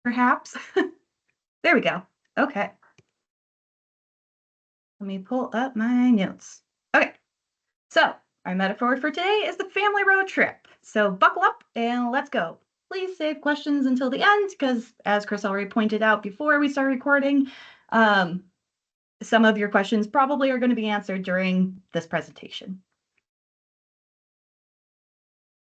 perhaps. There we go. Okay, let me pull up my notes. Okay, so our metaphor for today is the family road trip. So buckle up and let's go. Please save questions until the end because, as Chris already pointed out before we start recording, um, some of your questions probably are going to be answered during this presentation.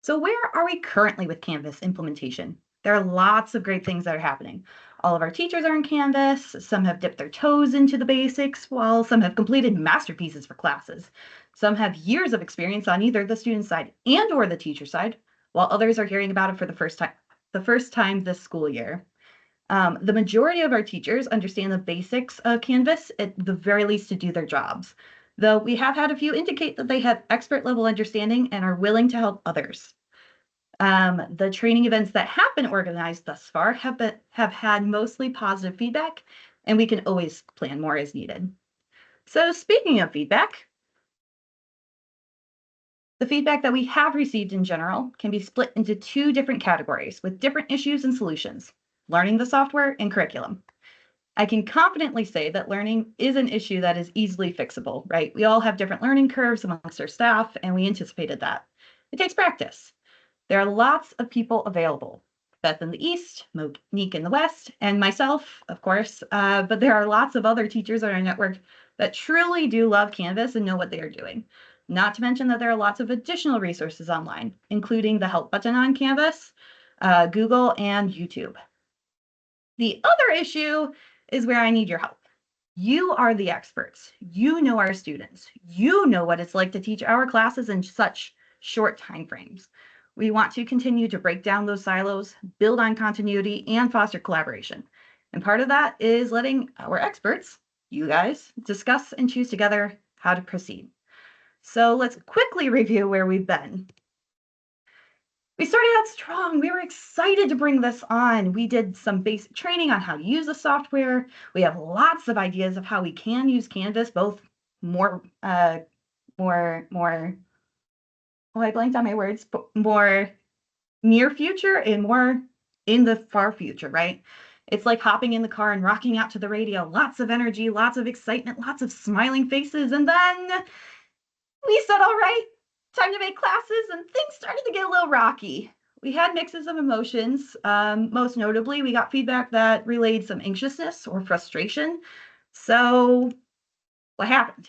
So where are we currently with Canvas implementation? There are lots of great things that are happening. All of our teachers are in Canvas. Some have dipped their toes into the basics, while some have completed masterpieces for classes. Some have years of experience on either the student side and or the teacher side, while others are hearing about it for the first time this school year. The majority of our teachers understand the basics of Canvas, at the very least to do their jobs, though we have had a few indicate that they have expert level understanding and are willing to help others. The training events that have been organized thus far have had mostly positive feedback, and we can always plan more as needed. So speaking of feedback, the feedback that we have received in general can be split into two different categories with different issues and solutions: learning the software and curriculum. I can confidently say that learning is an issue that is easily fixable, right? We all have different learning curves amongst our staff, and we anticipated that. It takes practice. There are lots of people available. Beth in the East, Monique in the West, and myself, of course. But there are lots of other teachers on our network that truly do love Canvas and know what they are doing. Not to mention that there are lots of additional resources online, including the help button on Canvas, Google, and YouTube. The other issue is where I need your help. You are the experts. You know our students. You know what it's like to teach our classes in such short time frames. We want to continue to break down those silos, build on continuity, and foster collaboration. And part of that is letting our experts, you guys, discuss and choose together how to proceed. So let's quickly review where we've been. We started out strong. We were excited to bring this on. We did some basic training on how to use the software. We have lots of ideas of how we can use Canvas, both more, oh, I blanked on my words, but more near future and more in the far future, right? It's like hopping in the car and rocking out to the radio. Lots of energy, lots of excitement, lots of smiling faces. And then we said, all right, time to make classes, and things started to get a little rocky. We had mixes of emotions. Most notably, we got feedback that relayed some anxiousness or frustration. So what happened?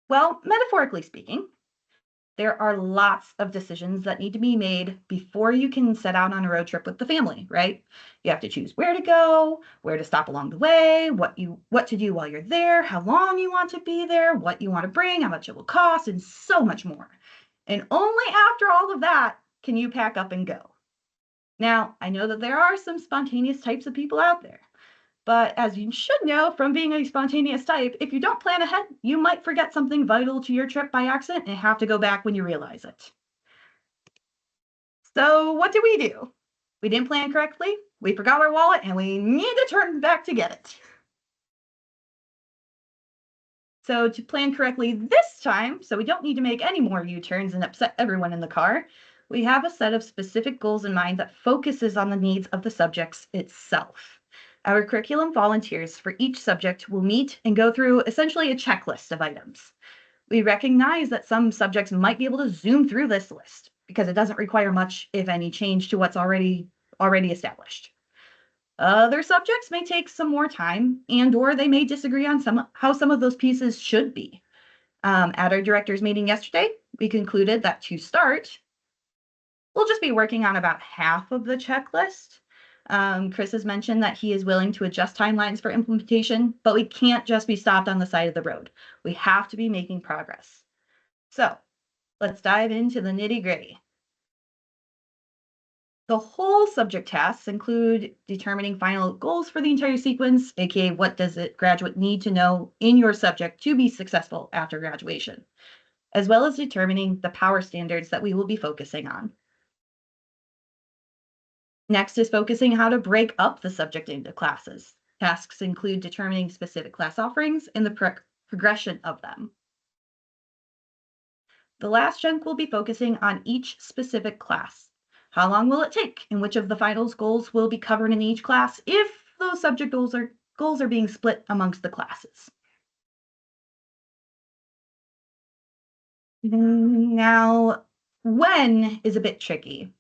Well, metaphorically speaking, there are lots of decisions that need to be made before you can set out on a road trip with the family, right? You have to choose where to go, where to stop along the way, what to do while you're there, how long you want to be there, what you want to bring, how much it will cost, and so much more. And only after all of that can you pack up and go. Now, I know that there are some spontaneous types of people out there. But as you should know from being a spontaneous type, if you don't plan ahead, you might forget something vital to your trip by accident and have to go back when you realize it. So what did we do? We didn't plan correctly, we forgot our wallet, and we need to turn back to get it. So to plan correctly this time, so we don't need to make any more U-turns and upset everyone in the car, we have a set of specific goals in mind that focuses on the needs of the subjects itself. Our curriculum volunteers for each subject will meet and go through essentially a checklist of items. We recognize that some subjects might be able to zoom through this list because it doesn't require much, if any, change to what's already established. Other subjects may take some more time and or they may disagree on how some of those pieces should be. At our directors meeting yesterday, we concluded that to start, we'll just be working on about half of the checklist. Chris has mentioned that he is willing to adjust timelines for implementation, but we can't just be stopped on the side of the road. We have to be making progress. So let's dive into the nitty-gritty. The whole subject tasks include determining final goals for the entire sequence, aka what does a graduate need to know in your subject to be successful after graduation, as well as determining the power standards that we will be focusing on. Next is focusing how to break up the subject into classes. Tasks include determining specific class offerings and the progression of them. The last chunk will be focusing on each specific class, How long will it take? And which of the finals goals will be covered in each class if those subject goals are being split amongst the classes? Now, when is a bit tricky.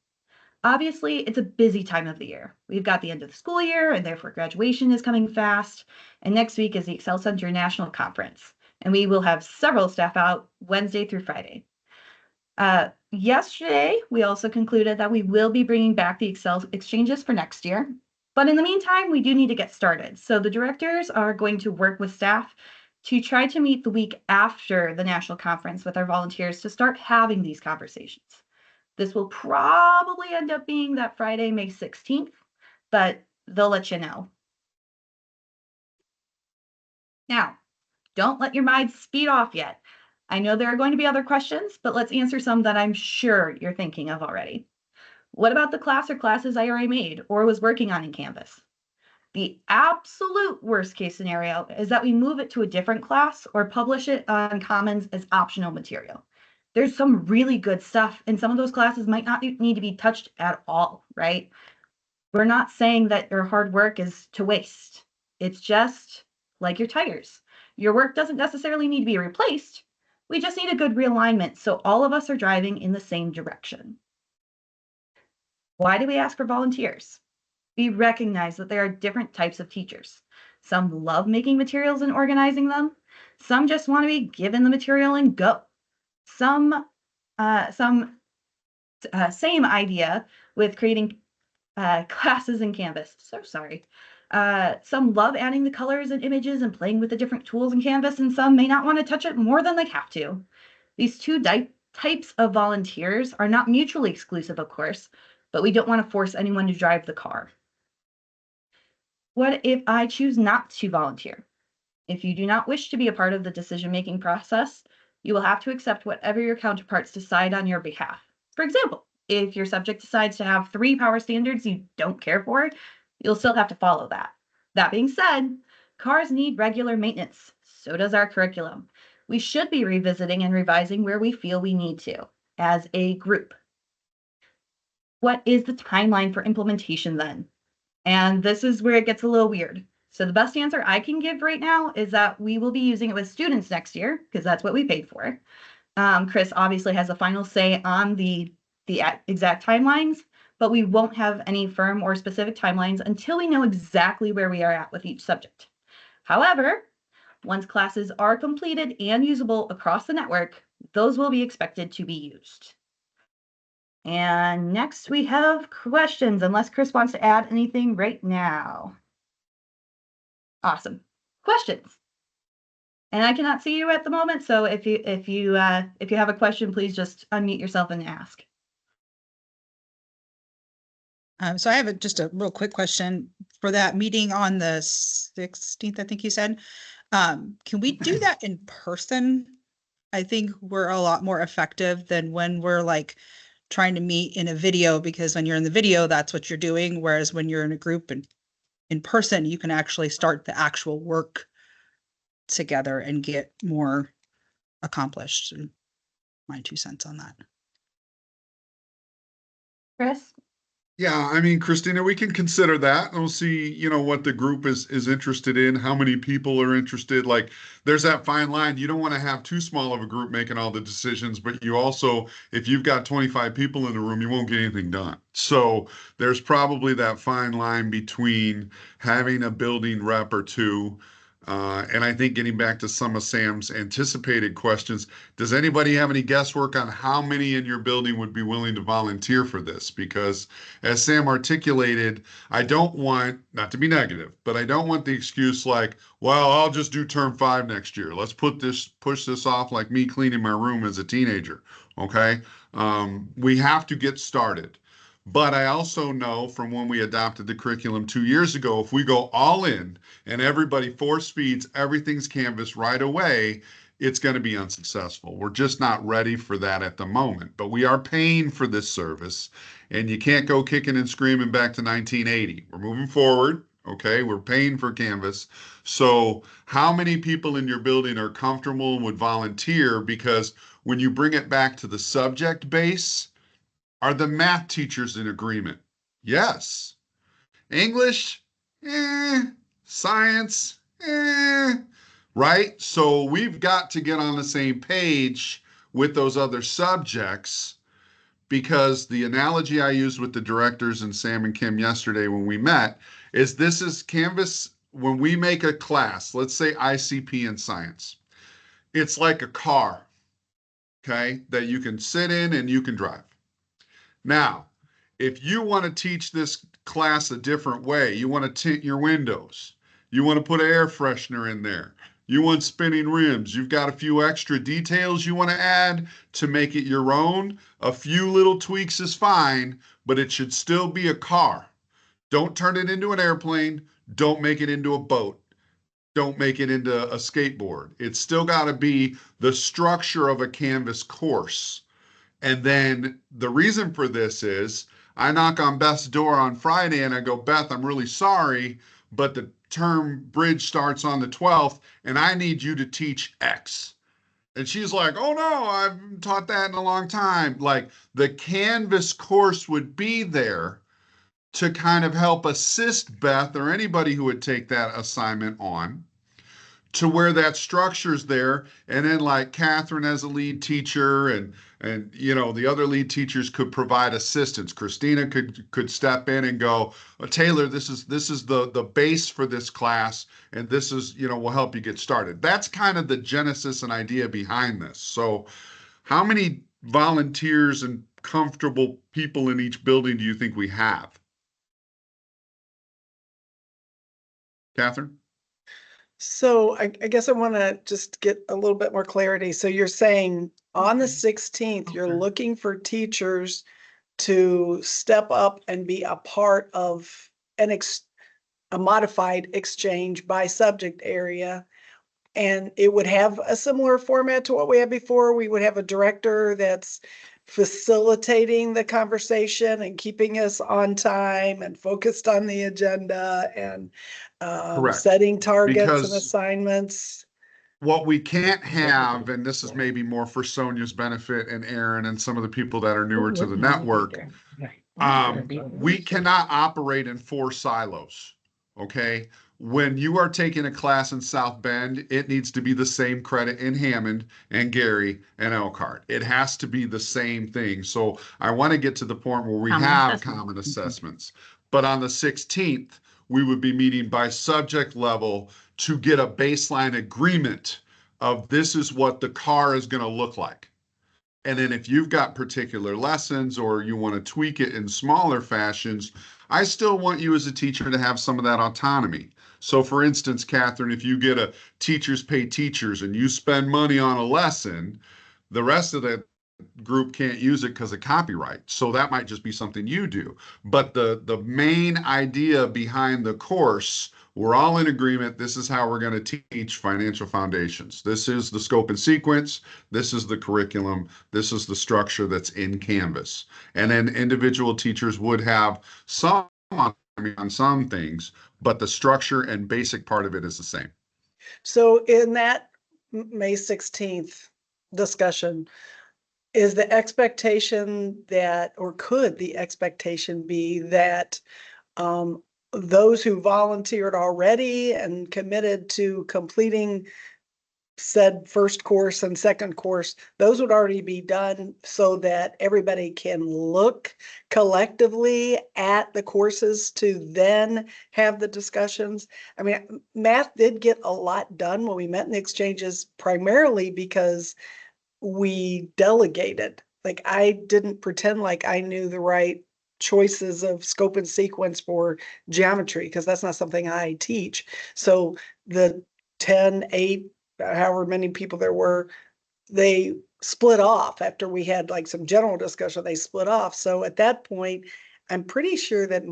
Obviously, it's a busy time of the year. We've got the end of the school year, and therefore graduation is coming fast. And next week is the Excel Center National Conference, and we will have several staff out Wednesday through Friday. Yesterday, we also concluded that we will be bringing back the Excel exchanges for next year. But in the meantime, we do need to get started. So the directors are going to work with staff to try to meet the week after the national conference with our volunteers to start having these conversations. This will probably end up being that Friday, May 16th, but they'll let you know. Now, don't let your mind speed off yet. I know there are going to be other questions, but let's answer some that I'm sure you're thinking of already. What about the class or classes I already made or was working on in Canvas? The absolute worst case scenario is that we move it to a different class or publish it on Commons as optional material. There's some really good stuff, and some of those classes might not need to be touched at all, right? We're not saying that your hard work is to waste. It's just like your tires. Your work doesn't necessarily need to be replaced. We just need a good realignment so all of us are driving in the same direction. Why do we ask for volunteers? We recognize that there are different types of teachers. Some love making materials and organizing them. Some just want to be given the material and go. Some same idea with creating classes in Canvas. So sorry. Some love adding the colors and images and playing with the different tools in Canvas, and some may not want to touch it more than they have to. These two types of volunteers are not mutually exclusive, of course, but we don't want to force anyone to drive the car. What if I choose not to volunteer? If you do not wish to be a part of the decision-making process, you will have to accept whatever your counterparts decide on your behalf. For example, if your subject decides to have 3 power standards you don't care for, you'll still have to follow that. That being said, cars need regular maintenance. So does our curriculum. We should be revisiting and revising where we feel we need to, as a group. What is the timeline for implementation then? And this is where it gets a little weird. So the best answer I can give right now is that we will be using it with students next year because that's what we paid for. Chris obviously has a final say on the exact timelines, but we won't have any firm or specific timelines until we know exactly where we are at with each subject. However, once classes are completed and usable across the network, those will be expected to be used. And next we have questions, unless Chris wants to add anything right now. Awesome. Questions. And I cannot see you at the moment, so if you have a question, please just unmute yourself and ask. So I have just a real quick question for that meeting on the 16th, I think you said. Can we do that in person? I think we're a lot more effective than when we're like trying to meet in a video, because when you're in the video, that's what you're doing. Whereas when you're in a group and in person, you can actually start the actual work together and get more accomplished. And my 2 cents on that. Chris? Yeah, I mean, Christina, we can consider that. We'll see, what the group is interested in, how many people are interested. Like, there's that fine line. You don't want to have too small of a group making all the decisions, but you also, if you've got 25 people in the room, you won't get anything done. So there's probably that fine line between having a building rep or two. And I think getting back to some of Sam's anticipated questions, does anybody have any guesswork on how many in your building would be willing to volunteer for this? Because as Sam articulated, I don't want, not to be negative, but I don't want the excuse like, well, I'll just do term 5 next year. Let's push this off like me cleaning my room as a teenager. Okay. We have to get started. But I also know from when we adopted the curriculum 2 years ago, if we go all in and everybody force feeds everything's Canvas right away, it's going to be unsuccessful. We're just not ready for that at the moment. But we are paying for this service, and you can't go kicking and screaming back to 1980. We're moving forward. Okay, we're paying for Canvas. So how many people in your building are comfortable and would volunteer? Because when you bring it back to the subject base, Are the math teachers in agreement? Yes. English? Science? Right? So we've got to get on the same page with those other subjects, because the analogy I used with the directors and Sam and Kim yesterday when we met is this is Canvas. When we make a class, let's say ICP in science, it's like a car, okay, that you can sit in and you can drive. Now, if you want to teach this class a different way, you want to tint your windows, you want to put an air freshener in there, you want spinning rims, you've got a few extra details you want to add to make it your own, a few little tweaks is fine, but it should still be a car. Don't turn it into an airplane. Don't make it into a boat. Don't make it into a skateboard. It's still got to be the structure of a Canvas course. And then the reason for this is I knock on Beth's door on Friday and I go, Beth, I'm really sorry, but the term bridge starts on the 12th and I need you to teach X. And she's like, oh no, I've taught that in a long time. Like, the Canvas course would be there to kind of help assist Beth or anybody who would take that assignment on, to where that structure's there. And then, like, Catherine as a lead teacher, and the other lead teachers could provide assistance. Christina could step in and go, Taylor, this is the base for this class, and this is, will help you get started. That's kind of the genesis and idea behind this. So how many volunteers and comfortable people in each building do you think we have? Catherine? So I guess I want to just get a little bit more clarity. So you're saying on the 16th, you're looking for teachers to step up and be a part of a modified exchange by subject area. And it would have a similar format to what we had before. We would have a director that's facilitating the conversation and keeping us on time and focused on the agenda and Correct. setting targets and Because assignments. what we can't have, and this is maybe more for Sonia's benefit and Aaron and some of the people that are newer to the network, we cannot operate in 4 silos. Okay. When you are taking a class in South Bend, it needs to be the same credit in Hammond and Gary and Elkhart. It has to be the same thing. So I want to get to the point where we have common assessments. But on the 16th, we would be meeting by subject level to get a baseline agreement of this is what the car is going to look like. And then if you've got particular lessons or you want to tweak it in smaller fashions, I still want you as a teacher to have some of that autonomy. So for instance, Catherine, if you get a teachers pay teachers and you spend money on a lesson, the rest of the group can't use it because of copyright. So that might just be something you do. But the main idea behind the course, we're all in agreement. This is how we're going to teach financial foundations. This is the scope and sequence. This is the curriculum. This is the structure that's in Canvas. And then individual teachers would have some autonomy on some things, but the structure and basic part of it is the same. So in that May 16th discussion, is the expectation that, or could the expectation be that those who volunteered already and committed to completing said first course and second course, those would already be done so that everybody can look collectively at the courses to then have the discussions? I mean, math did get a lot done when we met in the exchanges, primarily because we delegated. Like, I didn't pretend like I knew the right choices of scope and sequence for geometry, because that's not something I teach. So the 10, 8, however many people there were, they split off after we had like some general discussion. They split off. So at that point, I'm pretty sure that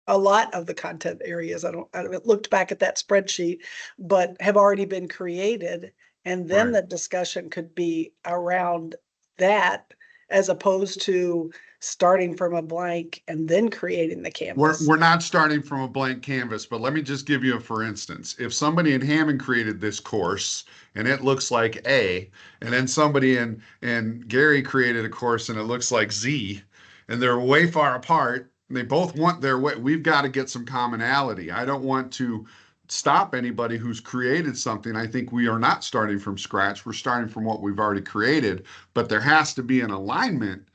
a lot of the content areas, I haven't looked back at that spreadsheet, but have already been created. And then Right. the discussion could be around that as opposed to starting from a blank and then creating the canvas. We're not starting from a blank canvas, but let me just give you a for instance. If somebody in Hammond created this course and it looks like A, and then somebody in Gary created a course and it looks like Z, and they're way far apart, and they both want their way, we've got to get some commonality. I don't want to stop anybody who's created something. I think we are not starting from scratch. We're starting from what we've already created, but there has to be an alignment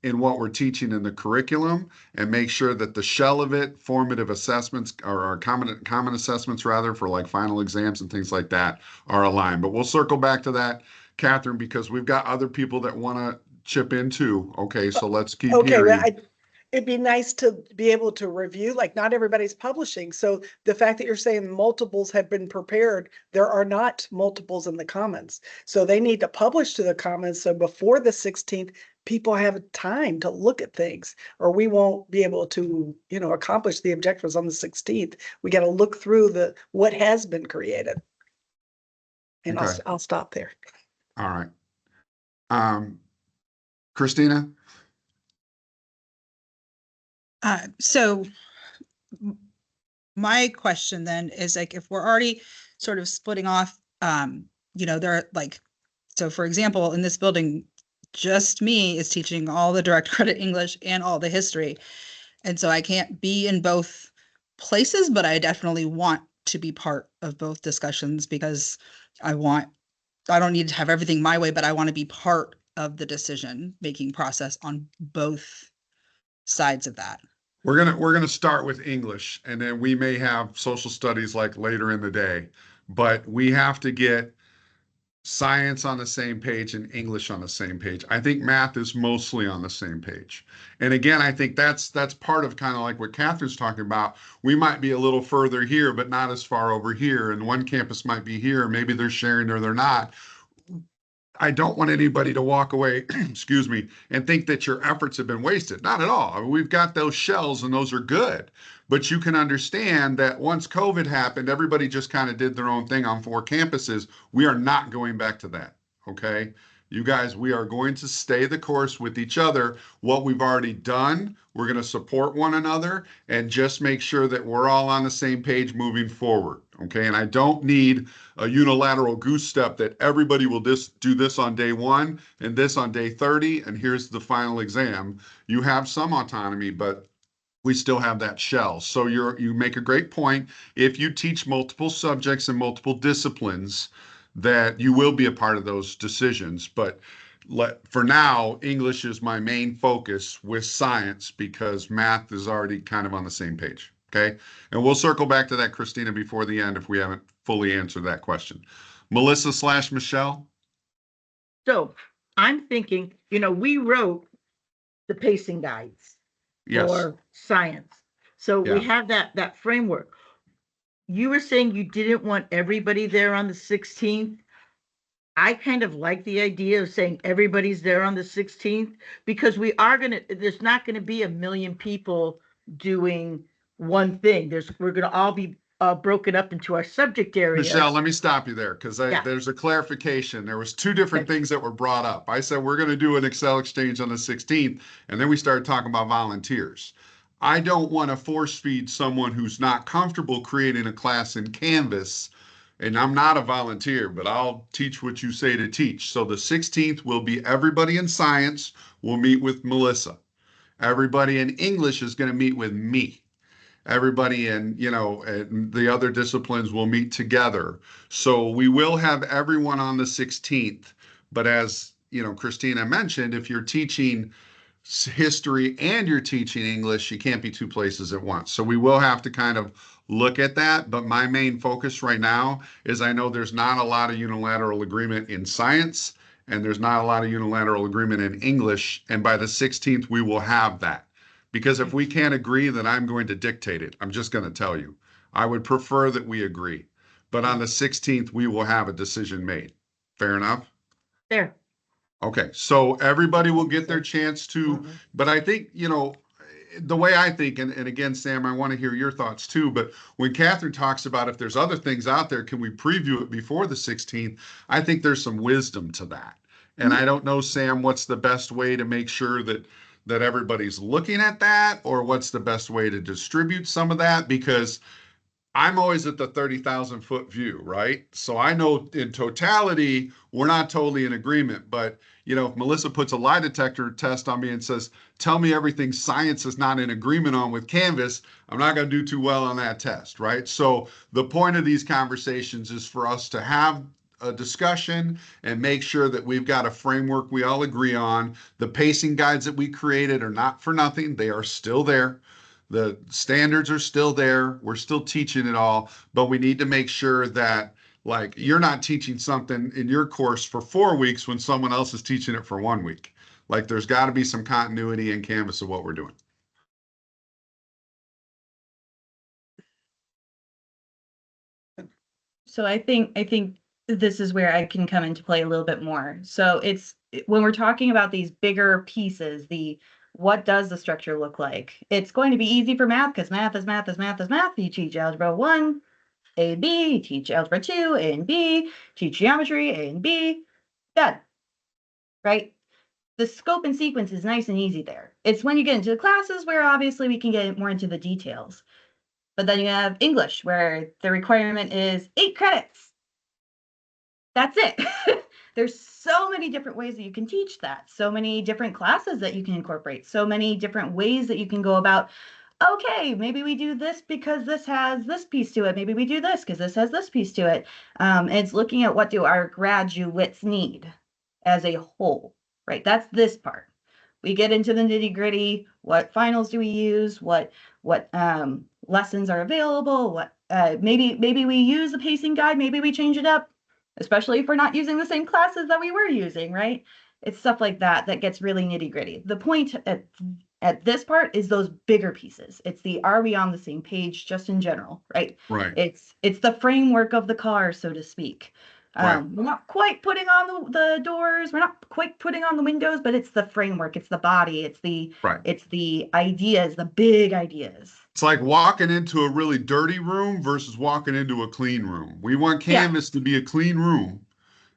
in what we're teaching in the curriculum and make sure that the shell of it, formative assessments or common assessments rather for like final exams and things like that are aligned. But we'll circle back to that, Catherine, because we've got other people that want to chip in too. Okay, so let's keep Okay, well, hearing. it'd be nice to be able to review, like not everybody's publishing. So the fact that you're saying multiples have been prepared, there are not multiples in the comments. So they need to publish to the comments. So before the 16th, people have time to look at things, or we won't be able to, accomplish the objectives on the 16th. We got to look through what has been created. And Okay. I'll stop there. All right. Christina? So my question then is like, if we're already sort of splitting off, there are like, so for example, in this building, just me is teaching all the direct credit English and all the history. And so I can't be in both places, but I definitely want to be part of both discussions because I don't need to have everything my way, but I want to be part of the decision-making process on both sides of that. We're gonna start with English, and then we may have social studies like later in the day, but we have to get science on the same page and English on the same page. I think math is mostly on the same page. And again, I think that's part of kind of like what Catherine's talking about. We might be a little further here, but not as far over here. And one campus might be here, maybe they're sharing or they're not. I don't want anybody to walk away, excuse me, and think that your efforts have been wasted. Not at all. I mean, we've got those shells and those are good. But you can understand that once COVID happened, everybody just kind of did their own thing on 4 campuses. We are not going back to that. Okay. You guys, we are going to stay the course with each other. What we've already done, we're going to support one another and just make sure that we're all on the same page moving forward. Okay. And I don't need a unilateral goose step that everybody will do this on day 1 and this on day 30, and here's the final exam. You have some autonomy, but we still have that shell. So you make a great point. If you teach multiple subjects and multiple disciplines, that you will be a part of those decisions. But for now, English is my main focus with science because math is already kind of on the same page. Okay. And we'll circle back to that, Christina, before the end if we haven't fully answered that question. Melissa/Michelle? So I'm thinking, we wrote the pacing guides Yes. for science. So Yeah. we have that framework. You were saying you didn't want everybody there on the 16th. I kind of like the idea of saying everybody's there on the 16th because there's not going to be 1 million people doing one thing. We're going to all be broken up into our subject areas. Michelle, let me stop you there because there's a clarification. There was 2 different things that were brought up. I said we're going to do an Excel exchange on the 16th, and then we started talking about volunteers. I don't want to force feed someone who's not comfortable creating a class in Canvas, and I'm not a volunteer, but I'll teach what you say to teach. So the 16th will be everybody in science will meet with Melissa. Everybody in English is going to meet with me. Everybody in the other disciplines will meet together. So we will have everyone on the 16th. But as Christina mentioned, if you're teaching history and you're teaching English, you can't be 2 places at once. So we will have to kind of look at that. But my main focus right now is I know there's not a lot of unilateral agreement in science and there's not a lot of unilateral agreement in English. And by the 16th, we will have that. Because if we can't agree, then I'm going to dictate it. I'm just going to tell you. I would prefer that we agree. But on the 16th, we will have a decision made. Fair enough? There. Okay, so everybody will get their chance to, but I think, the way I think, and again, Sam, I want to hear your thoughts too, but when Catherine talks about if there's other things out there, can we preview it before the 16th? I think there's some wisdom to that. And I don't know, Sam, what's the best way to make sure that everybody's looking at that, or what's the best way to distribute some of that? Because I'm always at the 30,000 foot view, right? So I know in totality, we're not totally in agreement. But, if Melissa puts a lie detector test on me and says, tell me everything science is not in agreement on with Canvas, I'm not going to do too well on that test, right? So the point of these conversations is for us to have a discussion and make sure that we've got a framework we all agree on. The pacing guides that we created are not for nothing. They are still there. The standards are still there. We're still teaching it all, but we need to make sure that like you're not teaching something in your course for 4 weeks when someone else is teaching it for 1 week. Like there's got to be some continuity in Canvas of what we're doing. So I think this is where I can come into play a little bit more. So when we're talking about these bigger pieces, what does the structure look like? It's going to be easy for math because math is math is math is math. You teach algebra 1, A and B, you teach algebra 2, A and B, teach geometry, A and B, done. Right? The scope and sequence is nice and easy there. It's when you get into the classes where obviously we can get more into the details. But then you have English where the requirement is 8 credits. That's it. There's so many different ways that you can teach that, so many different classes that you can incorporate, so many different ways that you can go about. Okay, maybe we do this because this has this piece to it. Maybe we do this because this has this piece to it. It's looking at what do our graduates need as a whole, right? That's this part. We get into the nitty gritty. What finals do we use? What lessons are available? What maybe we use the pacing guide. Maybe we change it up, especially if we're not using the same classes that we were using, right? It's stuff like that gets really nitty gritty. The point at this part is those bigger pieces. It's are we on the same page just in general, right? Right. It's the framework of the car, so to speak. Right. We're not quite putting on the doors. We're not quite putting on the windows, but it's the framework. It's the body. Right. It's the ideas, the big ideas. It's like walking into a really dirty room versus walking into a clean room. We want Canvas to be a clean room.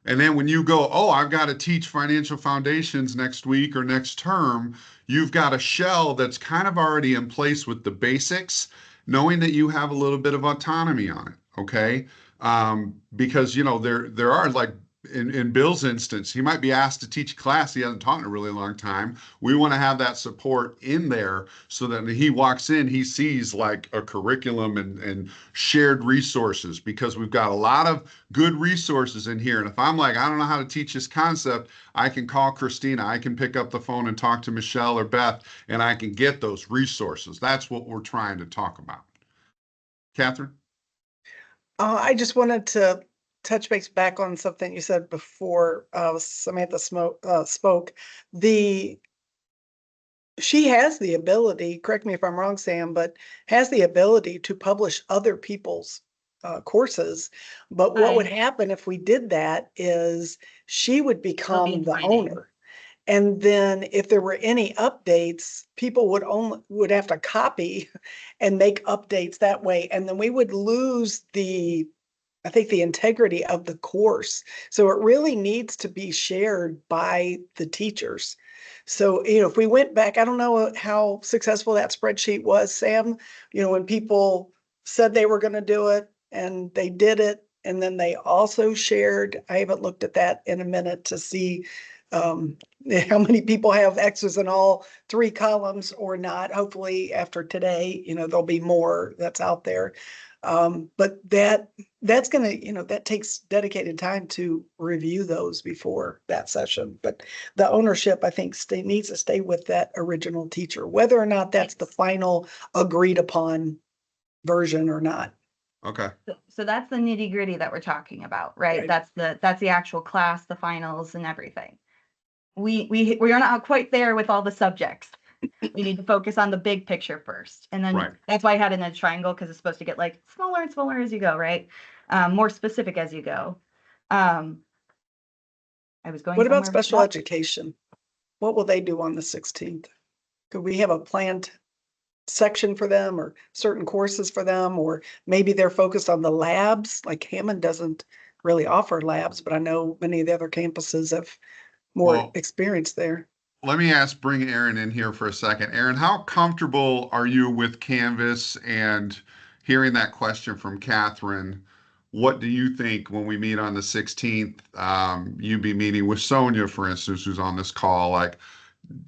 And then when you go, oh, I've got to teach financial foundations next week or next term, you've got a shell that's kind of already in place with the basics, knowing that you have a little bit of autonomy on it. Okay. Because there are like in Bill's instance, he might be asked to teach a class he hasn't taught in a really long time. We want to have that support in there so that when he walks in, he sees like a curriculum and shared resources, because we've got a lot of good resources in here. And if I'm like, I don't know how to teach this concept, I can call Christina, I can pick up the phone and talk to Michelle or Beth, and I can get those resources. That's what we're trying to talk about. Catherine? I just wanted to touch base back on something you said before Samantha spoke. She has the ability, correct me if I'm wrong, Sam, but has the ability to publish other people's courses. But what would happen if we did that is she would become the owner. And then if there were any updates, people would have to copy and make updates that way. And then we would lose the integrity of the course. So it really needs to be shared by the teachers. So, if we went back, I don't know how successful that spreadsheet was, Sam, when people said they were going to do it and they did it, and then they also shared. I haven't looked at that in a minute to see how many people have X's in all 3 columns or not. Hopefully after today, there'll be more that's out there. But that's going to, that takes dedicated time to review those before that session. But the ownership, I think, needs to stay with that original teacher, whether or not that's the final agreed upon version or not. Okay. So that's the nitty gritty that we're talking about, right? That's the actual class, the finals and everything. We are not quite there with all the subjects. We need to focus on the big picture first. And then that's why I had it in a triangle, because it's supposed to get like smaller and smaller as you go, right? More specific as you go. I was going. What about special education? What will they do on the 16th? Could we have a planned section for them or certain courses for them? Or maybe they're focused on the labs, like Hammond doesn't really offer labs, but I know many of the other campuses have more Well, experience there. let me bring Aaron in here for a second. Aaron, how comfortable are you with Canvas and hearing that question from Catherine? What do you think when we meet on the 16th? You be meeting with Sonia, for instance, who's on this call. Like,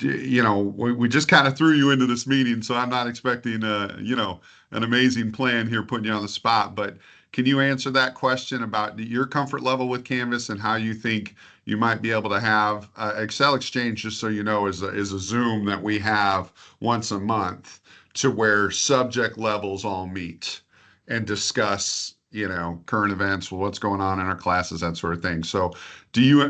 we just kind of threw you into this meeting, so I'm not expecting an amazing plan here, putting you on the spot. But can you answer that question about your comfort level with Canvas and how you think you might be able to have Excel Exchange, just so you know, is a Zoom that we have once a month to where subject levels all meet and discuss, current events, well, what's going on in our classes, that sort of thing. So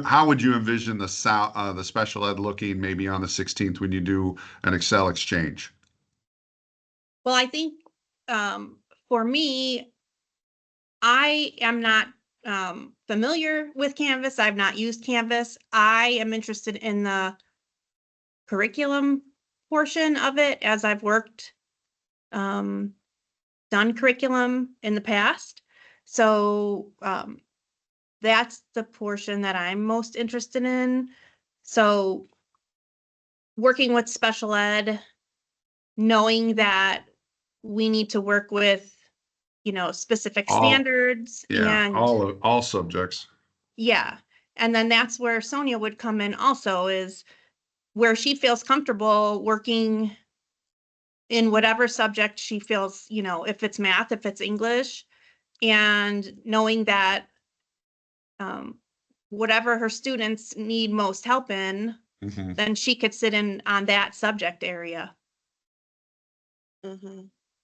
how would you envision the special ed looking maybe on the 16th when you do an Excel exchange? Well, I think for me, I am not familiar with Canvas. I've not used Canvas. I am interested in the curriculum portion of it, as I've worked, done curriculum in the past. So that's the portion that I'm most interested in. So working with special ed, knowing that we need to work with, specific All, standards yeah, and all subjects. yeah. And then that's where Sonia would come in also, is where she feels comfortable working in whatever subject she feels, if it's math, if it's English, and knowing that whatever her students need most help in, Mhm. then she could sit in on that subject area.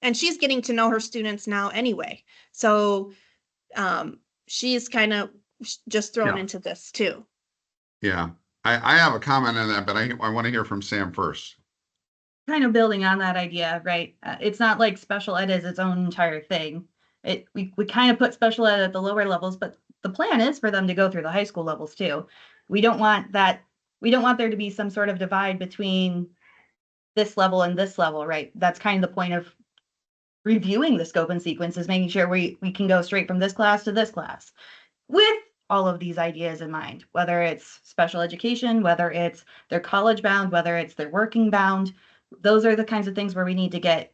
And she's getting to know her students now anyway. So she's kind of just thrown Yeah. into this too. Yeah. I have a comment on that, but I want to hear from Sam first. Kind of building on that idea, right? It's not like special ed is its own entire thing. We kind of put special ed at the lower levels, but the plan is for them to go through the high school levels too. We don't want that. We don't want there to be some sort of divide between this level and this level, right? That's kind of the point of reviewing the scope and sequence, is making sure we can go straight from this class to this class with all of these ideas in mind, whether it's special education, whether it's they're college bound, whether it's they're working bound. Those are the kinds of things where we need to get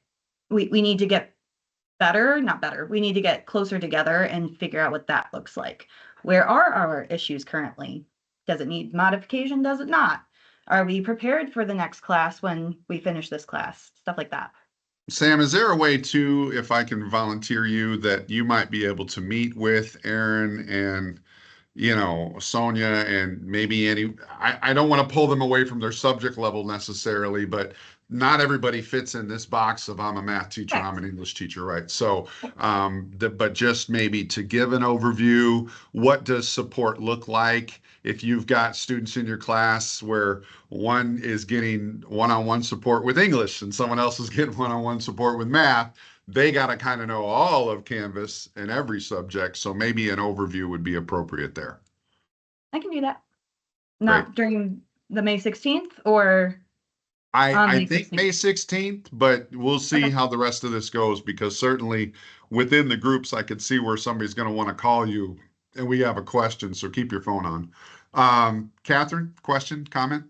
better, not better. We need to get closer together and figure out what that looks like. Where are our issues currently? Does it need modification? Does it not? Are we prepared for the next class when we finish this class? Stuff like that. Sam, is there a way too, if I can volunteer you, that you might be able to meet with Aaron and Sonia and maybe I don't want to pull them away from their subject level necessarily, but not everybody fits in this box of I'm a math teacher, I'm an English teacher, right? So, but just maybe to give an overview, what does support look like if you've got students in your class where one is getting one-on-one support with English and someone else is getting one-on-one support with math? They got to kind of know all of Canvas in every subject. So maybe an overview would be appropriate there. I can do that. Great. Not during the May 16th or I May think 16th. May 16th, but we'll see Okay. how the rest of this goes, because certainly within the groups, I could see where somebody's going to want to call you and we have a question. So keep your phone on. Catherine, question, comment?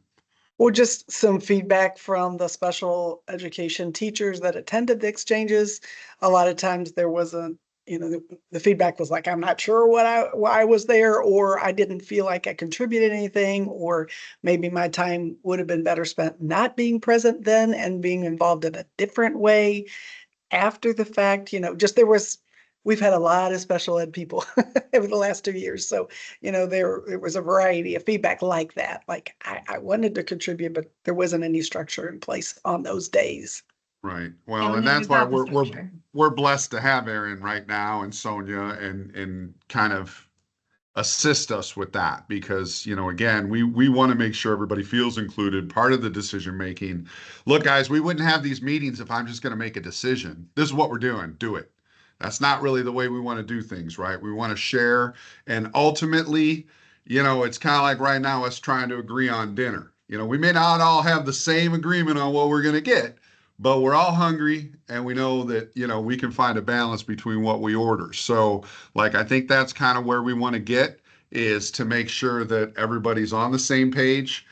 Well, just some feedback from the special education teachers that attended the exchanges. A lot of times there wasn't, the feedback was like, I'm not sure why I was there, or I didn't feel like I contributed anything, or maybe my time would have been better spent not being present then and being involved in a different way after the fact. We've had a lot of special ed people over the last 2 years. So, there was a variety of feedback like that. Like I wanted to contribute, but there wasn't any structure in place on those days. Right. Yeah, Well, when and you've that's why got the structure. we're blessed to have Aaron right now and Sonia and kind of assist us with that, because again, we want to make sure everybody feels included, part of the decision making. Look, guys, we wouldn't have these meetings if I'm just going to make a decision. This is what we're doing, do it. That's not really the way we want to do things, right? We want to share, and ultimately, it's kind of like right now us trying to agree on dinner. We may not all have the same agreement on what we're going to get, but we're all hungry and we know that we can find a balance between what we order. So, like, I think that's kind of where we want to get. is to make sure that everybody's on the same page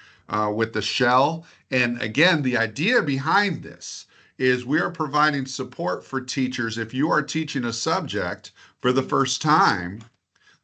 with the shell. And again, the idea behind this is we are providing support for teachers. If you are teaching a subject for the first time,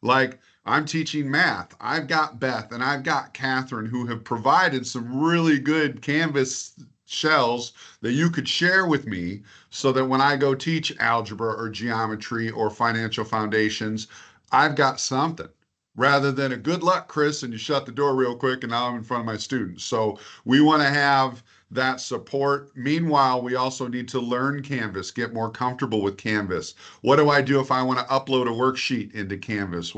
like I'm teaching math, I've got Beth and I've got Catherine who have provided some really good Canvas shells that you could share with me so that when I go teach algebra or geometry or financial foundations, I've got something rather than a good luck, Chris, and you shut the door real quick and now I'm in front of my students. So we want to have that support. Meanwhile, we also need to learn Canvas, get more comfortable with Canvas. What do I do if I want to upload a worksheet into Canvas?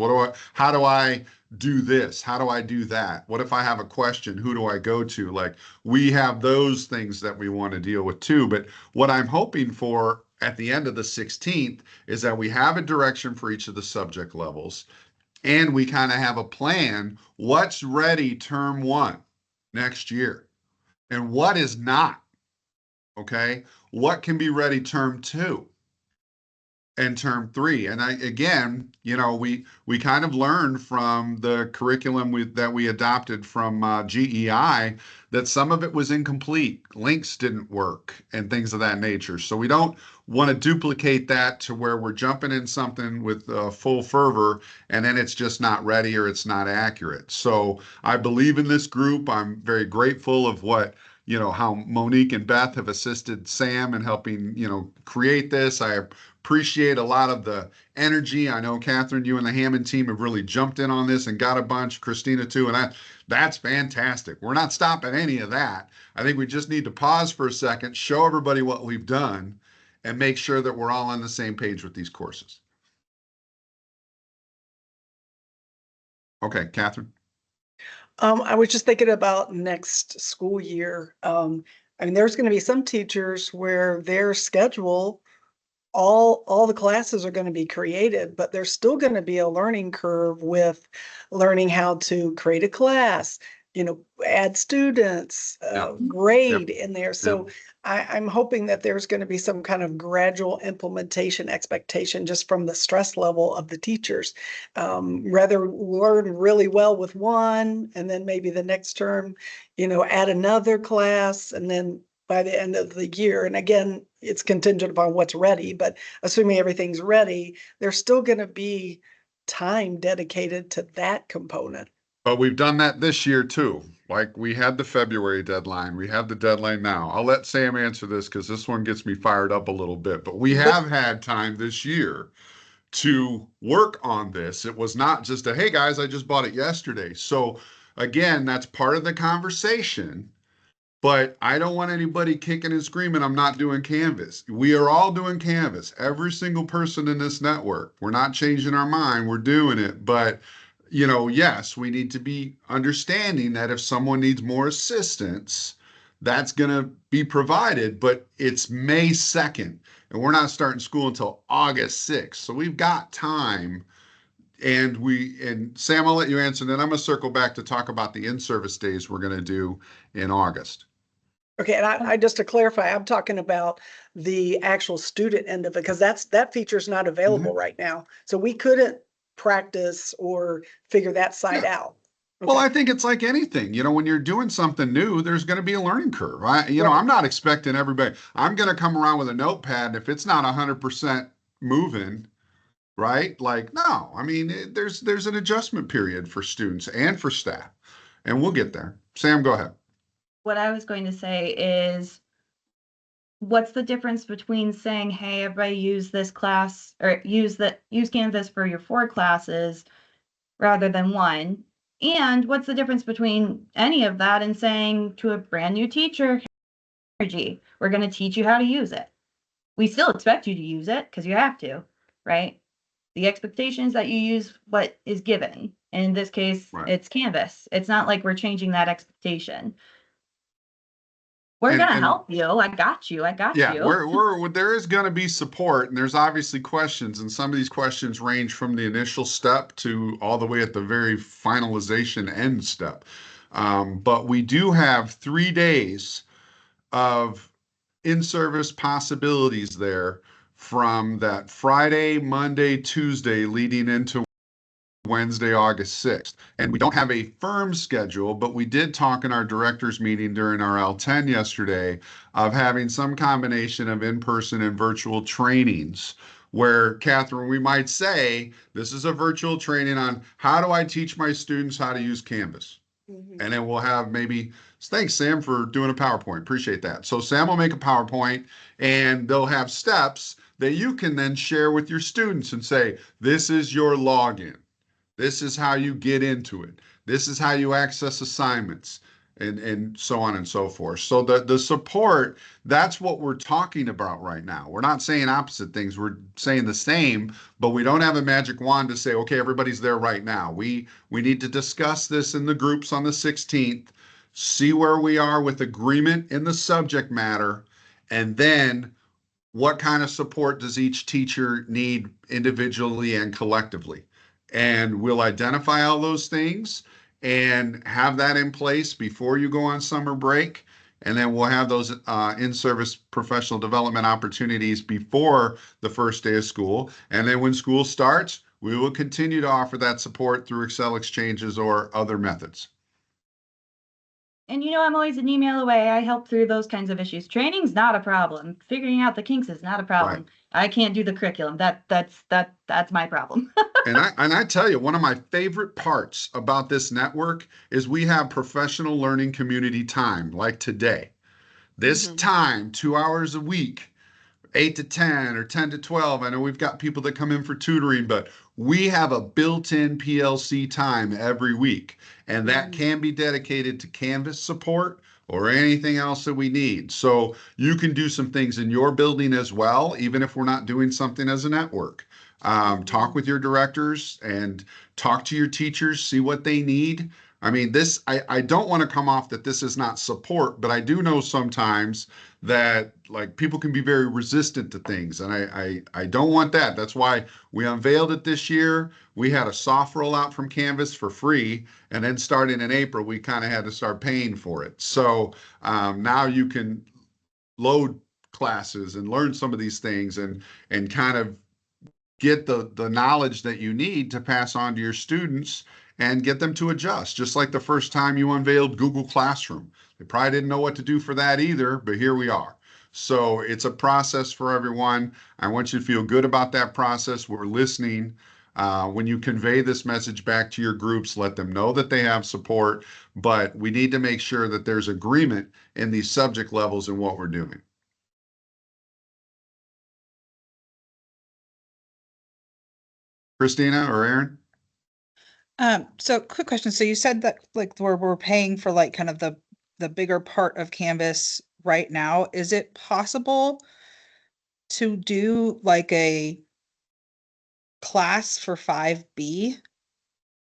How do I do this? How do I do that? What if I have a question? Who do I go to? Like, we have those things that we want to deal with too. But what I'm hoping for at the end of the 16th is that we have a direction for each of the subject levels and we kind of have a plan. What's ready term 1 next year? And what is not? Okay. What can be ready term 2 and term 3? And again, we kind of learned from the curriculum that we adopted from GEI that some of it was incomplete. Links didn't work and things of that nature. So we don't want to duplicate that to where we're jumping in something with full fervor and then it's just not ready or it's not accurate. So I believe in this group. I'm very grateful of how Monique and Beth have assisted Sam in helping, create this. I appreciate a lot of the energy. I know, Catherine, you and the Hammond team have really jumped in on this and got a bunch, Christina too, and that's fantastic. We're not stopping any of that. I think we just need to pause for a second, show everybody what we've done, and make sure that we're all on the same page with these courses. Okay, Catherine. I was just thinking about next school year. There's going to be some teachers where their schedule, all the classes are going to be created, but there's still going to be a learning curve with learning how to create a class, add students, grade in there. So I'm hoping that there's going to be some kind of gradual implementation expectation just from the stress level of the teachers. Rather learn really well with one, and then maybe the next term, add another class, and then by the end of the year. And again, it's contingent upon what's ready, but assuming everything's ready, there's still going to be time dedicated to that component. But we've done that this year too. Like we had the February deadline. We have the deadline now. I'll let Sam answer this because this one gets me fired up a little bit. But we have had time this year to work on this. It was not just hey guys, I just bought it yesterday. So again, that's part of the conversation. But I don't want anybody kicking and screaming, I'm not doing Canvas. We are all doing Canvas. Every single person in this network. We're not changing our mind. We're doing it. But, yes, we need to be understanding that if someone needs more assistance, that's going to be provided. But it's May 2nd, and we're not starting school until August 6th. So we've got time. And Sam, I'll let you answer. Then I'm going to circle back to talk about the in-service days we're going to do in August. Okay, and I just to clarify, I'm talking about the actual student end of it, because that feature is not available right now. So we couldn't practice or figure that side out. Okay. Well, I think it's like anything, when you're doing something new, there's going to be a learning curve. Right. I'm not expecting everybody, I'm going to come around with a notepad. And if it's not 100% moving, right? Like, no, there's an adjustment period for students and for staff, and we'll get there. Sam, go ahead. What I was going to say is, what's the difference between saying, hey, everybody use this class or use Canvas for your 4 classes rather than 1? And what's the difference between any of that and saying to a brand new teacher, energy, we're going to teach you how to use it. We still expect you to use it because you have to, right? The expectation is that you use what is given. And in this case, It's Canvas. It's not like we're changing that expectation. We're going to help you. I got you. Yeah, there is going to be support, and there's obviously questions, and some of these questions range from the initial step to all the way at the very finalization end step. But we do have 3 days of in-service possibilities there from that Friday, Monday, Tuesday leading into Wednesday, August 6th. And we don't have a firm schedule, but we did talk in our directors meeting during our L10 yesterday of having some combination of in-person and virtual trainings where, Catherine, we might say, this is a virtual training on how do I teach my students how to use Canvas? And then we'll have maybe, thanks, Sam, for doing a PowerPoint. Appreciate that. So Sam will make a PowerPoint and they'll have steps that you can then share with your students and say, this is your login. This is how you get into it. This is how you access assignments and so on and so forth. So the support, that's what we're talking about right now. We're not saying opposite things. We're saying the same, but we don't have a magic wand to say, okay, everybody's there right now. We need to discuss this in the groups on the 16th, see where we are with agreement in the subject matter, and then what kind of support does each teacher need individually and collectively? And we'll identify all those things and have that in place before you go on summer break. And then we'll have those in-service professional development opportunities before the first day of school. And then when school starts, we will continue to offer that support through Excel exchanges or other methods. And I'm always an email away. I help through those kinds of issues. Training's not a problem. Figuring out the kinks is not a problem. Right. I can't do the curriculum. That's my problem. And I tell you, one of my favorite parts about this network is we have professional learning community time, like today. This time, 2 hours a week, 8 to 10 or 10 to 12. I know we've got people that come in for tutoring, but we have a built-in PLC time every week, and that can be dedicated to Canvas support or anything else that we need. So you can do some things in your building as well, even if we're not doing something as a network. Talk with your directors and talk to your teachers, see what they need. I mean, I don't want to come off that this is not support, but I do know sometimes that like people can be very resistant to things, and I don't want that. That's why we unveiled it this year. We had a soft rollout from Canvas for free, and then starting in April, we kind of had to start paying for it. So now you can load classes and learn some of these things and kind of get the knowledge that you need to pass on to your students and get them to adjust. Just like the first time you unveiled Google Classroom. They probably didn't know what to do for that either, but here we are. So it's a process for everyone. I want you to feel good about that process. We're listening. When you convey this message back to your groups, let them know that they have support, but we need to make sure that there's agreement in these subject levels in what we're doing. Christina or Aaron? So quick question. So you said that like we're paying for like kind of the bigger part of Canvas right now. Is it possible to do like a class for 5B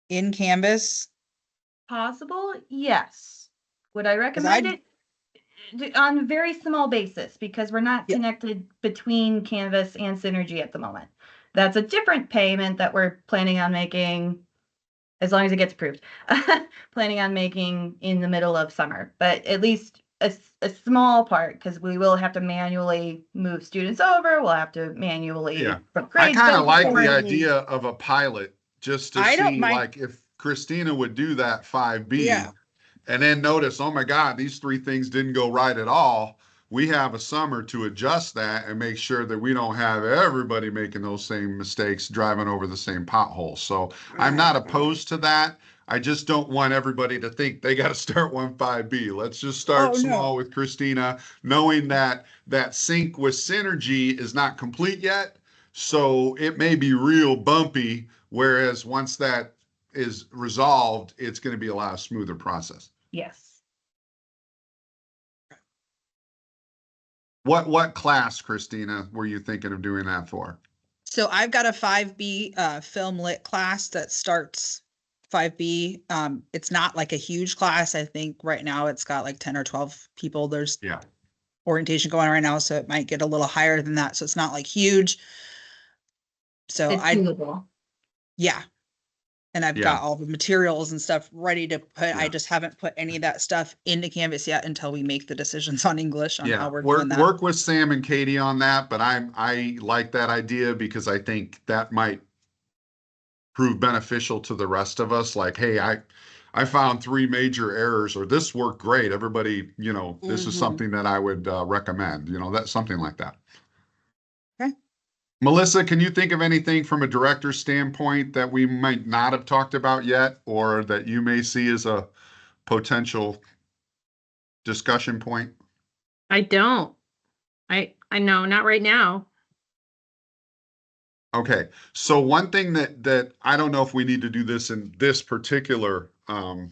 in Canvas? Possible? Yes. Would I recommend it? On a very small basis, because we're not connected between Canvas and Synergy at the moment. That's a different payment that we're planning on making, as long as it gets approved, planning on making in the middle of summer, but at least a small part, because we will have to manually move students over. We'll have to manually. Yeah. I kind of like the idea of a pilot just to see like if Christina would do that 5B. Yeah. And then notice, oh my God, these 3 things didn't go right at all. We have a summer to adjust that and make sure that we don't have everybody making those same mistakes, driving over the same potholes. So I'm not opposed to that. I just don't want everybody to think they got to start 5B. Let's just start small with Christina, knowing that that sync with Synergy is not complete yet. So it may be real bumpy, whereas once that is resolved, it's going to be a lot smoother process. Yes. What class, Christina, were you thinking of doing that for? So I've got a 5B film lit class that starts 5B. It's not like a huge class. I think right now it's got like 10 or 12 people. There's orientation going on right now, so it might get a little higher than that. So it's not like huge. So it's doable. Yeah. And I've got all the materials and stuff ready to put. I just haven't put any of that stuff into Canvas yet until we make the decisions on English on how we're doing that. Work with Sam and Katie on that, but I like that idea because I think that might prove beneficial to the rest of us. Like, hey, I found 3 major errors, or this worked great. Everybody, this is something that I would recommend, that's something like that. Okay. Melissa, can you think of anything from a director's standpoint that we might not have talked about yet, or that you may see as a potential discussion point? I don't. I know, not right now. Okay, so one thing that I don't know if we need to do this in this particular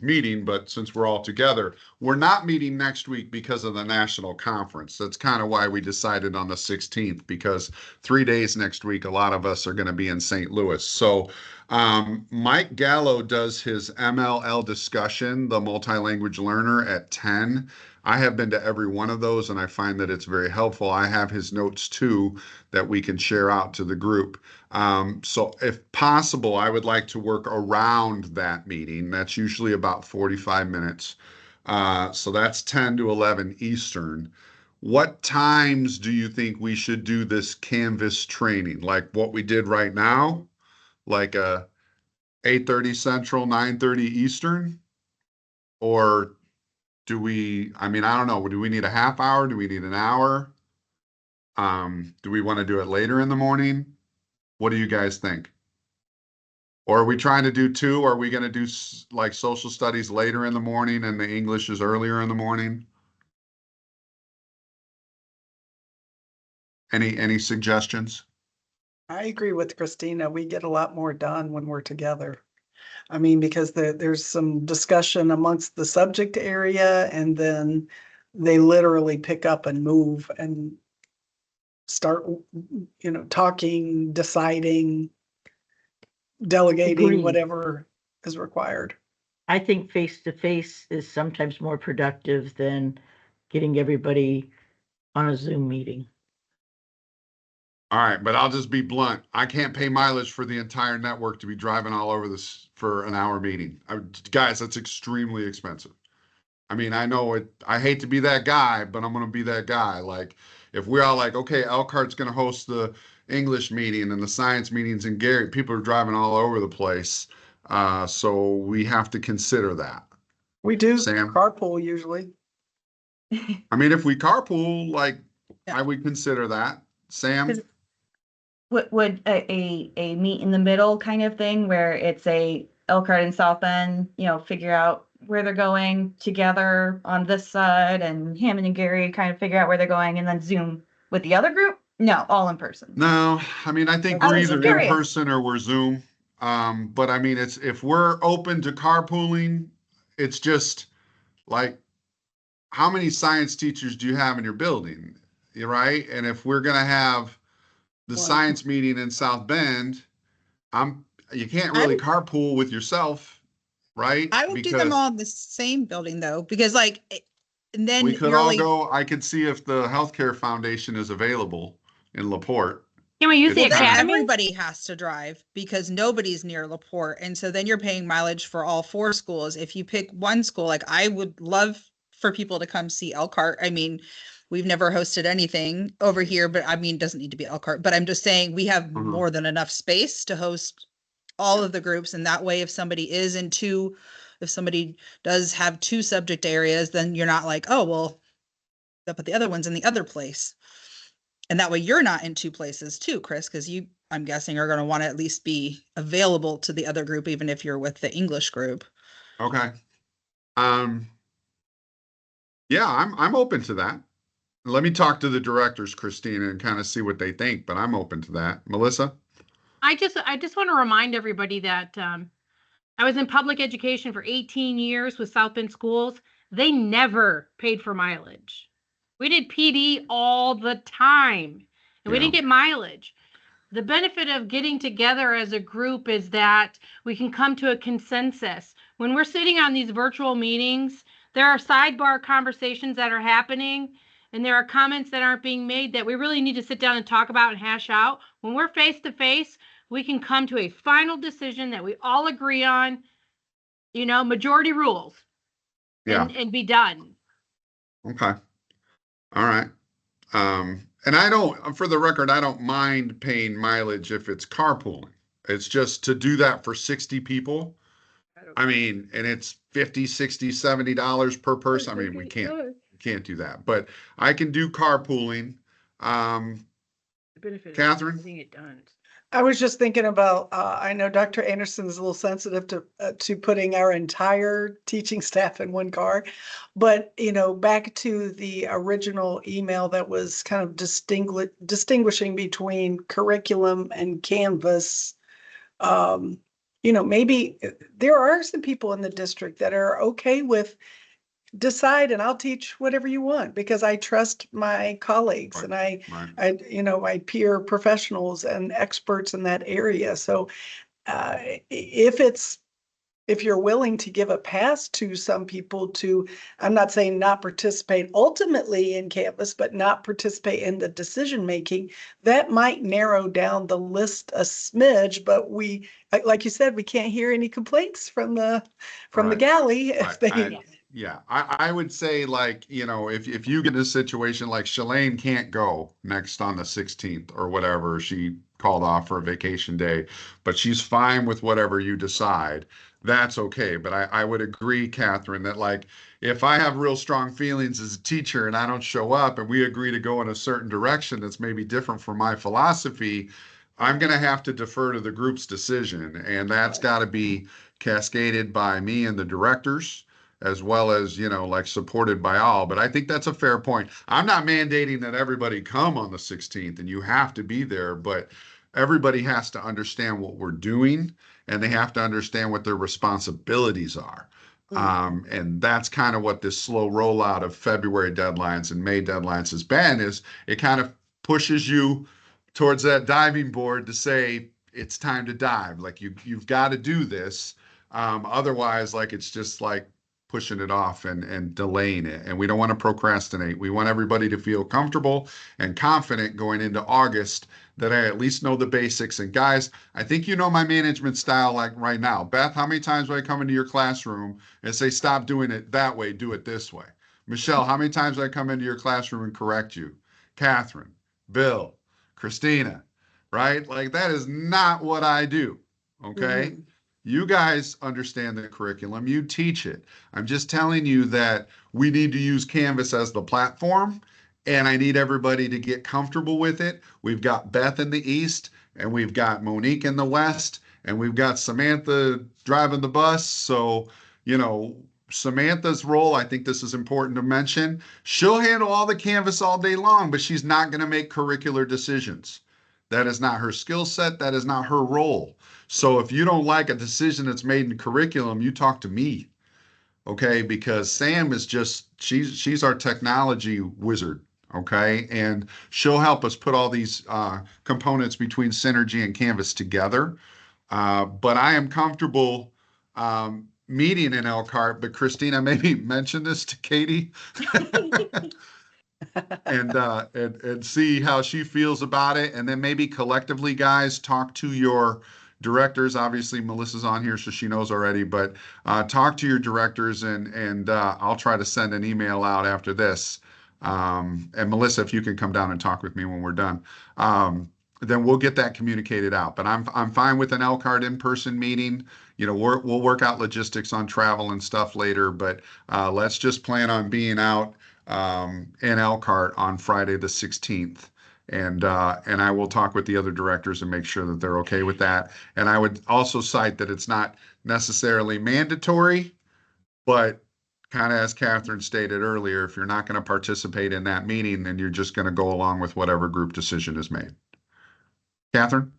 meeting, but since we're all together, we're not meeting next week because of the national conference. That's kind of why we decided on the 16th, because 3 days next week, a lot of us are going to be in St. Louis. So Mike Gallo does his MLL discussion, the multi-language learner, at 10. I have been to every one of those, and I find that it's very helpful. I have his notes too that we can share out to the group. So if possible, I would like to work around that meeting. That's usually about 45 minutes. So that's 10 to 11 Eastern. What times do you think we should do this Canvas training? Like what we did right now? Like 8:30 Central, 9:30 Eastern? Or I don't know, do we need a half hour? Do we need an hour? Do we want to do it later in the morning? What do you guys think? Or are we trying to do 2? Are we going to do like social studies later in the morning and the English is earlier in the morning? Any suggestions? I agree with Christina. We get a lot more done when we're together. I mean, because there's some discussion amongst the subject area, and then they literally pick up and move and start, talking, deciding, delegating, Agreed. whatever is required. I think face-to-face is sometimes more productive than getting everybody on a Zoom meeting. All right, but I'll just be blunt. I can't pay mileage for the entire network to be driving all over this for an hour meeting. Guys, that's extremely expensive. I mean, I know it, I hate to be that guy, but I'm going to be that guy. Like, if we're all like, okay, Elkhart's going to host the English meeting and the science meetings in Gary, people are driving all over the place. So we have to consider that. We do Sam? carpool usually. I mean, if we carpool, like, Yeah. I would consider that. Sam? Would a meet in the middle kind of thing where it's a Elkhart and South Bend, figure out where they're going together on this side, and Hammond and Gary kind of figure out where they're going, and then Zoom with the other group? No, all in person. No, I mean, I think I we're was either in curious. person or we're Zoom. But I mean, if we're open to carpooling, it's just like, how many science teachers do you have in your building? You're right. And if we're going to have the One. science meeting in South Bend, you can't I really would- carpool with yourself, right? I would do them Because all in the same building though, because and then we could you're all only, go. I could see if the healthcare foundation is available in LaPorte. Can we use the Well, then academy? everybody has to drive because nobody's near LaPorte. And so then you're paying mileage for all 4 schools. If you pick one school, like I would love for people to come see Elkhart. I mean, we've never hosted anything over here, but I mean, it doesn't need to be Elkhart, but I'm just saying we have Mhm. more than enough space to host all of the groups. And that way, if somebody does have 2 subject areas, then you're not like, oh, well, they'll put the other ones in the other place. And that way you're not in 2 places too, Chris, because I'm guessing, are going to want to at least be available to the other group, even if you're with the English group. Okay. Yeah, I'm open to that. Let me talk to the directors, Christina, and kind of see what they think, but I'm open to that. Melissa? I just want to remind everybody that I was in public education for 18 years with South Bend schools. They never paid for mileage. We did PD all the time, and we Yeah. didn't get mileage. The benefit of getting together as a group is that we can come to a consensus. When we're sitting on these virtual meetings, there are sidebar conversations that are happening, and there are comments that aren't being made that we really need to sit down and talk about and hash out. When we're face to face, we can come to a final decision that we all agree on, majority rules, Yeah. and be done. Okay. All right. And for the record, I don't mind paying mileage if it's carpooling. It's just to do that for 60 people. I mean, and it's 50, 60, $70 per person. I mean, we can't do that, but I can do carpooling. Um, The benefit of Catherine? getting it done. I was just thinking about, I know Dr. Anderson is a little sensitive to putting our entire teaching staff in one car. But, you know, back to the original email that was kind of distinguishing between curriculum and Canvas. You know, maybe there are some people in the district that are okay with decide and I'll teach whatever you want because I trust my colleagues and Right. you know, my peer professionals and experts in that area. So if you're willing to give a pass to some people to, I'm not saying not participate ultimately in Canvas, but not participate in the decision making, that might narrow down the list a smidge. But we, like you said, we can't hear any complaints from the Right. galley if Right. they. Yeah, I would say like, you know, if you get in a situation like Shalane can't go next on the 16th or whatever, she called off for a vacation day, but she's fine with whatever you decide, that's okay. But I would agree, Catherine, that like if I have real strong feelings as a teacher and I don't show up and we agree to go in a certain direction that's maybe different from my philosophy, I'm going to have to defer to the group's decision. And that's got to be cascaded by me and the directors as well as, you know, like supported by all. But I think that's a fair point. I'm not mandating that everybody come on the 16th and you have to be there, but everybody has to understand what we're doing and they have to understand what their responsibilities are. And that's kind of what this slow rollout of February deadlines and May deadlines has been, is it kind of pushes you towards that diving board to say, it's time to dive. Like you've got to do this. Otherwise, like it's just like pushing it off and delaying it. And we don't want to procrastinate. We want everybody to feel comfortable and confident going into August that I at least know the basics. And guys, I think you know my management style like right now. Beth, how many times would I come into your classroom and say, stop doing it that way, do it this way? Michelle, how many times would I come into your classroom and correct you? Catherine, Bill, Christina, right? Like that is not what I do. Okay. Mhm. You guys understand the curriculum, you teach it. I'm just telling you that we need to use Canvas as the platform, and I need everybody to get comfortable with it. We've got Beth in the East, and we've got Monique in the West, and we've got Samantha driving the bus. So, you know, Samantha's role, I think this is important to mention. She'll handle all the Canvas all day long, but she's not going to make curricular decisions. That is not her skill set. That is not her role. So if you don't like a decision that's made in curriculum, you talk to me, okay? Because Sam is just she's our technology wizard, okay? And she'll help us put all these components between Synergy and Canvas together. But I am comfortable meeting in Elkhart. But Christina, maybe mention this to Katie. And see how she feels about it, and then maybe collectively, guys, talk to your directors. Obviously, Melissa's on here, so she knows already. But talk to your directors, and I'll try to send an email out after this. And Melissa, if you can come down and talk with me when we're done, then we'll get that communicated out. But I'm fine with an Elkhart in-person meeting. You know, we'll work out logistics on travel and stuff later. But let's just plan on being out in Elkhart on Friday the 16th. And I will talk with the other directors and make sure that they're okay with that. And I would also cite that it's not necessarily mandatory, but kind of as Catherine stated earlier, if you're not going to participate in that meeting, then you're just going to go along with whatever group decision is made. Catherine?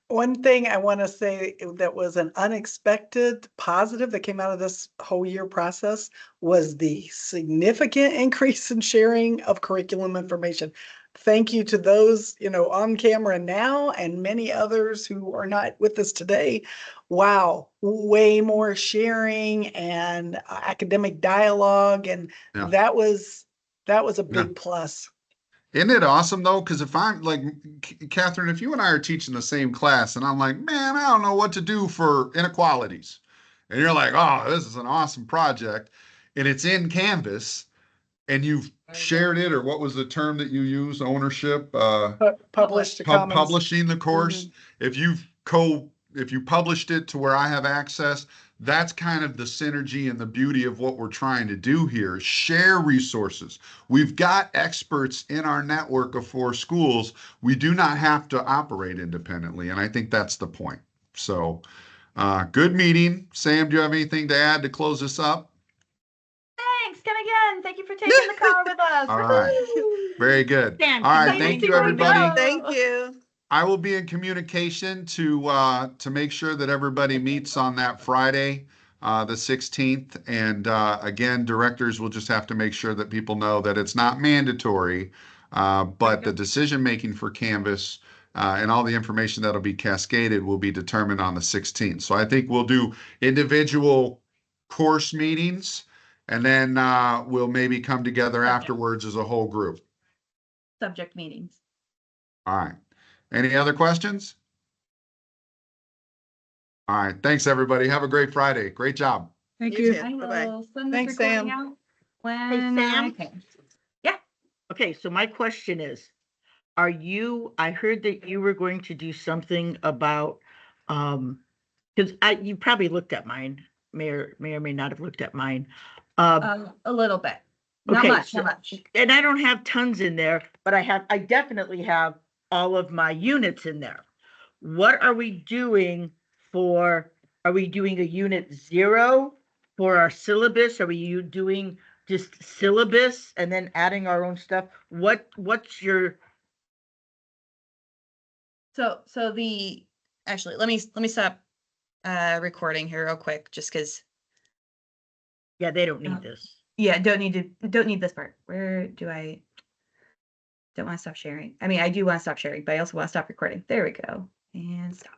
One thing I want to say that was an unexpected positive that came out of this whole year process was the significant increase in sharing of curriculum information. Thank you to those, you know, on camera now and many others who are not with us today. Wow, way more sharing and academic dialogue, and Yeah. that was a Yeah. big plus. Isn't it awesome though? Because if I'm like, Catherine, if you and I are teaching the same class and I'm like, man, I don't know what to do for inequalities. And you're like, oh, this is an awesome project. And it's in Canvas and you've shared it, or what was the term that you use? Ownership, Published to Commons. publishing the course. If you've if you published it to where I have access, that's kind of the synergy and the beauty of what we're trying to do here, share resources. We've got experts in our network of 4 schools. We do not have to operate independently, and I think that's the point. So, good meeting. Sam, do you have anything to add to close this up? Thanks, Ken again. Thank you for taking the car with us. All right. Woo-hoo. Very good. Sam, All can right, you thank make you, sure we everybody. go? Thank you. I will be in communication to make sure that everybody meets on that Friday, the 16th. And again, directors will just have to make sure that people know that it's not mandatory, but the decision making for Canvas and all the information that'll be cascaded will be determined on the 16th. So I think we'll do individual course meetings, and then we'll maybe come together afterwards as a whole group. Subject meetings. All right. Any other questions? All right. Thanks, everybody. Have a great Friday. Great job. Thank You you. too. I Bye-bye. will send this Thanks, recording Sam. out when I Sam? can. Okay, so my question is, I heard that you were going to do something about, because you probably looked at mine, may or may not have looked at mine. A little bit. Not Okay, much, so- not much. And I don't have tons in there, but I definitely have all of my units in there. What are we doing are we doing a unit 0 for our syllabus? Are we doing just syllabus and then adding our own stuff? What's your, So actually, let me stop recording here real quick, just because. yeah, they don't need this. Yeah, don't need this part. Where do I? Don't want to stop sharing. I mean, I do want to stop sharing, but I also want to stop recording. There we go. And stop.